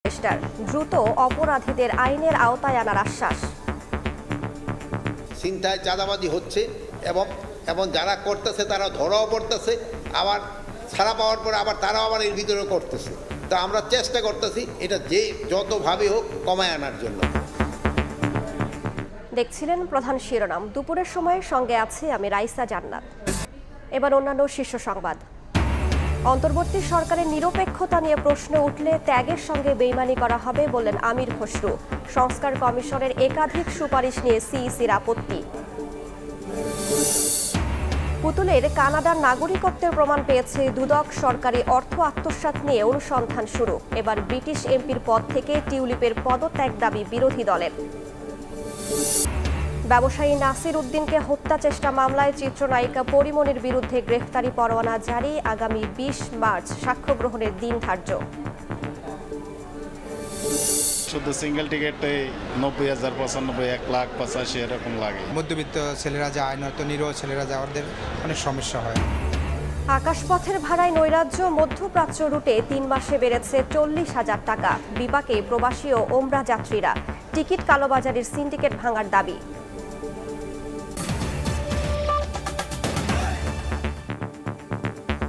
উপদেষ্টার দ্রুত অপরাধীদের আইনের আওতায় আনার আশ্বাস। ছিনতাই চাঁদাবাজি হচ্ছে এবং যারা করতেছে তারা ধরাও পড়তেছে, আবার ছাড়া পাওয়ার পরে আবার তারাও আবার এর ভিতরে করতেছে। তো আমরা চেষ্টা করতেছি এটা যতভাবে হোক কমায় আনার জন্য। দেখছিলেন প্রধান শিরোনাম। দুপুরের সময়ের সঙ্গে আছে আমি রাইসা জান্নাত। এবার অন্যান্য শীর্ষ সংবাদ। অন্তর্বর্তী সরকারের নিরপেক্ষতা নিয়ে প্রশ্ন উঠলে ত্যাগের সঙ্গে বেইমানি করা হবে বললেন আমির খসরু। সংস্কার কমিশনের একাধিক সুপারিশ নিয়ে সিইসির আপত্তি। পুতুলের কানাডার নাগরিকত্বের প্রমাণ পেয়েছে দুদক। সরকারি অর্থ আত্মসাৎ নিয়ে অনুসন্ধান শুরু। এবার ব্রিটিশ এমপির পদ থেকে টিউলিপের পদত্যাগ দাবি বিরোধী দলের। ব্যবসায়ী নাসির উদ্দিনকে হত্যা চেষ্টা মামলায় চিত্রনায়িকা পরিমণির বিরুদ্ধে গ্রেফতারি পরোয়ানা জারি। আগামী 20 মার্চ সাক্ষ্য গ্রহণের দিন ধার্য। শুধু সিঙ্গেল টিকেটে 90,000, 95, 1,85,000 এরকম লাগে। মধ্যবিত্ত ছেলেরা যায়, নয়তো নিরীহ ছেলেরা যায়, ওদের অনেক সমস্যা হয়। আকাশপথের ভাড়ায় নৈরাজ্য। মধ্যপ্রাচ্য রুটে 3 মাসে বেড়েছে 40,000 টাকা। বিপাকে প্রবাসী ও ওমরা যাত্রীরা। টিকিট কালোবাজারের সিন্ডিকেট ভাঙার দাবি।